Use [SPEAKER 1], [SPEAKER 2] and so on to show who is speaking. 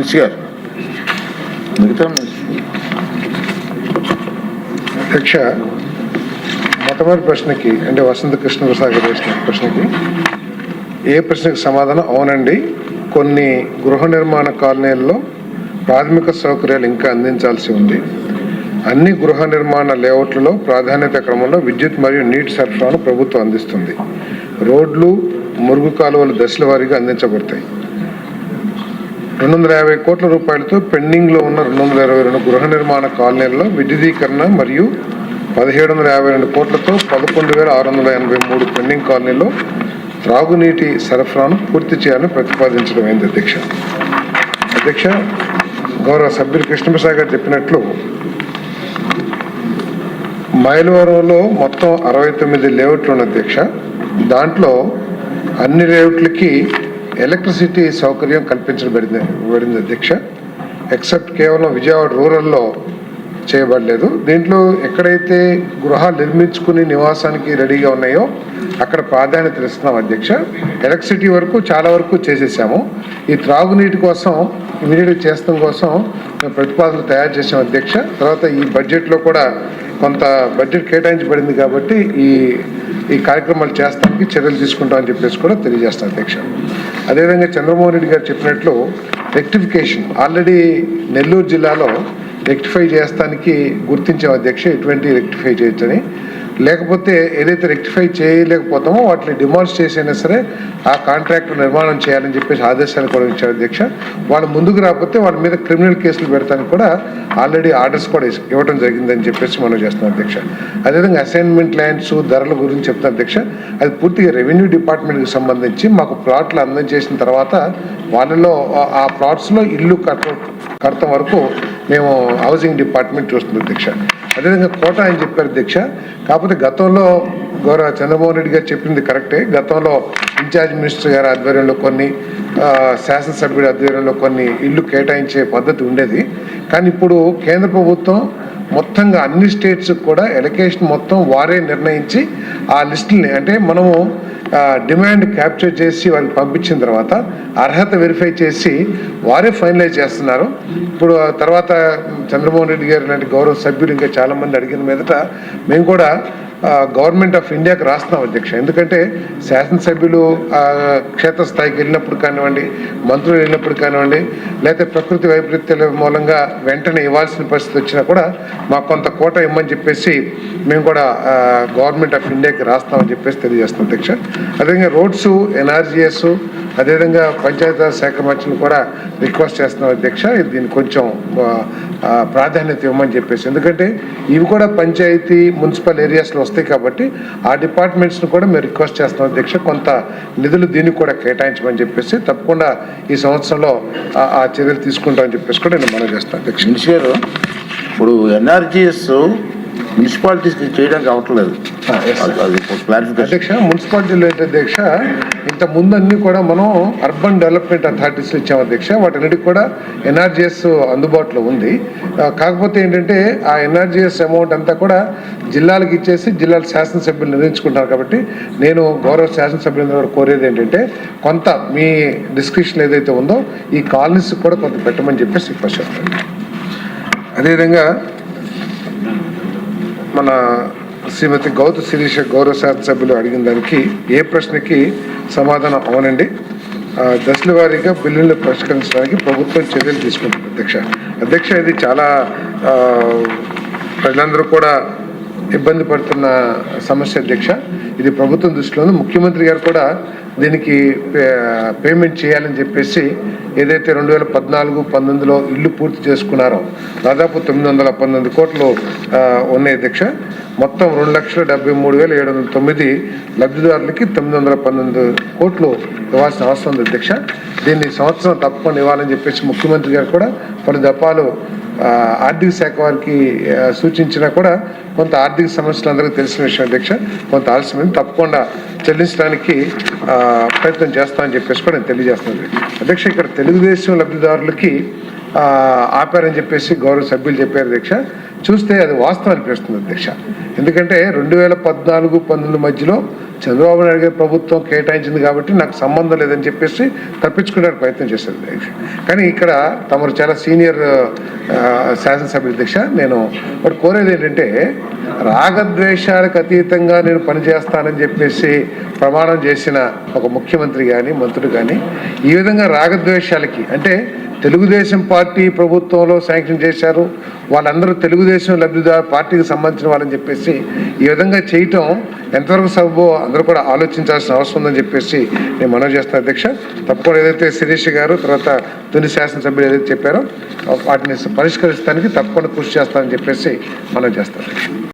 [SPEAKER 1] అధ్యక్ష, మొట్టమొదటి ప్రశ్నకి అంటే వసంత కృష్ణప్రసాద్ గారు వేసిన ప్రశ్నకి ఏ ప్రశ్నకి సమాధానం అవునండి. కొన్ని గృహ నిర్మాణ కాలనీల్లో ప్రాథమిక సౌకర్యాలు ఇంకా అందించాల్సి ఉంది. అన్ని గృహ నిర్మాణ లేఅవుట్లలో ప్రాధాన్యత క్రమంలో విద్యుత్ మరియు నీటి సరఫరాను ప్రభుత్వం అందిస్తుంది. రోడ్లు, మురుగు కాలువలు దశల వారీగా అందించబడతాయి. 250 కోట్ల రూపాయలతో పెండింగ్లో ఉన్న 222 గృహ నిర్మాణ కాలనీలలో విద్యుదీకరణ మరియు 1752 కోట్లతో 11,683 పెండింగ్ కాలనీలో త్రాగునీటి సరఫరాను పూర్తి చేయాలని ప్రతిపాదించడం అయింది. అధ్యక్ష, గౌరవ సభ్యులు కృష్ణప్రసాద్ గారు చెప్పినట్లు మైలవరంలో మొత్తం 69 లేఅవుట్లు ఉన్న అధ్యక్ష. దాంట్లో అన్ని లేఅవుట్లకి ఎలక్ట్రిసిటీ సౌకర్యం కల్పించబడింది అధ్యక్ష. ఎక్సెప్ట్ కేవలం విజయవాడ రూరల్లో చేయబడలేదు. దీంట్లో ఎక్కడైతే గృహాలు నిర్మించుకుని నివాసానికి రెడీగా ఉన్నాయో అక్కడ ప్రాధాన్యత ఇస్తున్నాం అధ్యక్ష. ఎలక్ట్రిసిటీ వరకు చాలా వరకు చేసేసాము. ఈ త్రాగునీటి కోసం ఇమీడియట్గా చేస్తాం కోసం మేము ప్రతిపాదనలు తయారు చేసాం అధ్యక్ష. తర్వాత ఈ బడ్జెట్లో కూడా కొంత బడ్జెట్ కేటాయించబడింది కాబట్టి ఈ కార్యక్రమాలు చేస్తానికి చర్యలు తీసుకుంటామని చెప్పేసి కూడా తెలియజేస్తాం అధ్యక్ష. అదేవిధంగా చంద్రమోహన్ రెడ్డి గారు చెప్పినట్లు రెక్టిఫికేషన్ ఆల్రెడీ నెల్లూరు జిల్లాలో రెక్టిఫై చేస్తానికి గుర్తించాం అధ్యక్ష. ఎటువంటి రెక్టిఫై చేయొచ్చని, లేకపోతే ఏదైతే రెక్టిఫై చేయలేకపోతామో వాటిని డిమాండ్స్ చేసైనా సరే ఆ కాంట్రాక్ట్ నిర్మాణం చేయాలని చెప్పేసి ఆదేశాలు కూడా ఇచ్చారు అధ్యక్ష. వాళ్ళు ముందుకు రాకపోతే వాళ్ళ మీద క్రిమినల్ కేసులు పెడతానికి కూడా ఆల్రెడీ ఆర్డర్స్ కూడా ఇవ్వడం జరిగిందని చెప్పేసి మనం చేస్తున్నాం అధ్యక్ష. అదేవిధంగా అసైన్మెంట్ ల్యాండ్స్ ధరల గురించి చెప్తాం అధ్యక్ష. అది పూర్తిగా రెవెన్యూ డిపార్ట్మెంట్కి సంబంధించి మాకు ప్లాట్లు అందజేసిన తర్వాత వాళ్ళలో ఆ ప్లాట్స్లో ఇల్లు కడతాం వరకు మేము హౌసింగ్ డిపార్ట్మెంట్ చూస్తుంది అధ్యక్ష. అదేవిధంగా కోట అని చెప్పారు అధ్యక్ష. కాకపోతే గతంలో గౌరవ చంద్రమోహన్ రెడ్డి గారు చెప్పింది కరెక్టే. గతంలో ఇన్ఛార్జ్ మినిస్టర్ గారి ఆధ్వర్యంలో కొన్ని, శాసనసభ్యుడి ఆధ్వర్యంలో కొన్ని ఇల్లు కేటాయించే పద్ధతి ఉండేది. కానీ ఇప్పుడు కేంద్ర ప్రభుత్వం మొత్తంగా అన్ని స్టేట్స్ కూడా ఎలకేషన్ మొత్తం వారే నిర్ణయించి ఆ లిస్టుల్ని అంటే మనము డిమాండ్ క్యాప్చర్ చేసి వాళ్ళకి పంపించిన తర్వాత అర్హత వెరిఫై చేసి వారే ఫైనలైజ్ చేస్తున్నారు. ఇప్పుడు తర్వాత చంద్రమోహన్ రెడ్డి గారు లాంటి గౌరవ సభ్యులు ఇంకా చాలామంది అడిగిన మీదట మేము కూడా గవర్నమెంట్ ఆఫ్ ఇండియాకి రాస్తున్నాం అధ్యక్ష. ఎందుకంటే శాసనసభ్యులు క్షేత్రస్థాయికి వెళ్ళినప్పుడు కానివ్వండి, మంత్రులు వెళ్ళినప్పుడు కానివ్వండి, లేకపోతే ప్రకృతి వైపరీత్యాల మూలంగా వెంటనే ఇవ్వాల్సిన పరిస్థితి వచ్చినా కూడా మాకు కొంత కోట ఇవ్వమని చెప్పేసి మేము కూడా గవర్నమెంట్ ఆఫ్ ఇండియాకి రాస్తామని చెప్పేసి తెలియజేస్తాం అధ్యక్ష. అదేవిధంగా రోడ్స్, ఎన్ఆర్జీఎస్, అదేవిధంగా పంచాయతీరాజ్ శాఖ మంత్రులు కూడా రిక్వెస్ట్ చేస్తున్నాం అధ్యక్ష. దీన్ని కొంచెం ప్రాధాన్యత ఇవ్వమని చెప్పేసి, ఎందుకంటే ఇవి కూడా పంచాయతీ మున్సిపల్ ఏరియాస్లో వస్తాయి కాబట్టి ఆ డిపార్ట్మెంట్స్ను కూడా మేము రిక్వెస్ట్ చేస్తున్నాం అధ్యక్ష. కొంత నిధులు దీనికి కూడా కేటాయించమని చెప్పేసి తప్పకుండా ఈ సంవత్సరంలో ఆ చర్యలు తీసుకుంటామని చెప్పేసి కూడా నేను మనం చేస్తాను అధ్యక్ష.
[SPEAKER 2] మినిస్టర్, ఇప్పుడు ఎన్ఆర్జీఎస్ మున్సిపాలిటీస్కి చేయడానికి అవట్లేదు
[SPEAKER 1] అధ్యక్ష. మున్సిపాలిటీలో ఏంటి అధ్యక్ష, ఇంత ముందు అన్ని కూడా మనం అర్బన్ డెవలప్మెంట్ అథారిటీస్లో ఇచ్చాము అధ్యక్ష. వాటన్నిటికి కూడా ఎన్ఆర్జీఎస్ అందుబాటులో ఉంది. కాకపోతే ఏంటంటే ఆ ఎన్ఆర్జీఎస్ అమౌంట్ అంతా కూడా జిల్లాలకు ఇచ్చేసి జిల్లాల శాసనసభ్యులు నిర్ణయించుకుంటున్నారు. కాబట్టి నేను గౌరవ శాసనసభ్యులందరూ కోరేది ఏంటంటే కొంత మీ డిస్క్రిప్షన్ ఏదైతే ఉందో ఈ కాలనీస్ కూడా కొంత పెట్టమని చెప్పేసి రిక్వెస్ట్ చేస్తాను. అదేవిధంగా మన శ్రీమతి గౌతు శిరీష గౌరవ శాసనసభ్యులు అడిగిన దానికి ఏ ప్రశ్నకి సమాధానం అవునండి. దశల వారీగా బిల్లులను పరిష్కరించడానికి ప్రభుత్వం చర్యలు తీసుకుంటుంది అధ్యక్ష. ఇది చాలా ప్రజలందరూ కూడా ఇబ్బంది పడుతున్న సమస్య అధ్యక్ష. ఇది ప్రభుత్వం దృష్టిలో ముఖ్యమంత్రి గారు కూడా దీనికి పేమెంట్ చేయాలని చెప్పేసి ఏదైతే 2014-19లో ఇల్లు పూర్తి చేసుకున్నారో దాదాపు 919 కోట్లు ఉన్నాయి అధ్యక్ష. మొత్తం 2,73,709 లబ్ధిదారులకి 919 కోట్లు ఇవ్వాల్సిన అవసరం ఉంది అధ్యక్ష. దీన్ని సంవత్సరం తప్పకుండా ఇవ్వాలని చెప్పేసి ముఖ్యమంత్రి గారు కూడా పలు దఫాలు ఆర్థిక శాఖ వారికి సూచించినా కూడా కొంత ఆర్థిక సమస్యలు అందరికీ తెలిసిన విషయం అధ్యక్ష. కొంత ఆలస్యమైంది, తప్పకుండా చెల్లించడానికి ప్రయత్నం చేస్తామని చెప్పేసి కూడా నేను తెలియజేస్తున్నాను అధ్యక్ష. ఇక్కడ తెలుగుదేశం లబ్ధిదారులకి ఆపారని చెప్పేసి గౌరవ సభ్యులు చెప్పారు అధ్యక్ష. చూస్తే అది వాస్తవం అనిపిస్తుంది అధ్యక్ష. ఎందుకంటే 2014-19 మధ్యలో చంద్రబాబు నాయుడు గారి ప్రభుత్వం కేటాయించింది కాబట్టి నాకు సంబంధం లేదని చెప్పేసి తప్పించుకునే ప్రయత్నం చేశారు అధ్యక్ష. కానీ ఇక్కడ తమరు చాలా సీనియర్ శాసనసభ్యుల అధ్యక్ష, నేను ఒకటి కోరేది ఏంటంటే రాగద్వేషాలకు అతీతంగా నేను పనిచేస్తానని చెప్పేసి ప్రమాణం చేసిన ఒక ముఖ్యమంత్రి కానీ మంత్రులు కానీ ఈ విధంగా రాగద్వేషాలకి, అంటే తెలుగుదేశం పార్టీ ప్రభుత్వంలో శాంక్షన్ చేశారు, వాళ్ళందరూ తెలుగుదేశం లబ్ధిదారు పార్టీకి సంబంధించిన వాళ్ళని చెప్పేసి ఈ విధంగా చేయటం ఎంతవరకు సబబో అందరూ కూడా ఆలోచించాల్సిన అవసరం ఉందని చెప్పేసి నేను మనవి చేస్తాను అధ్యక్ష. తప్పకుండా ఏదైతే శిరీష్ గారు తర్వాత తుని శాసనసభ్యులు ఏదైతే చెప్పారో వాటిని పరిష్కరించడానికి తప్పకుండా కృషి చేస్తానని చెప్పేసి మనం చేస్తాం.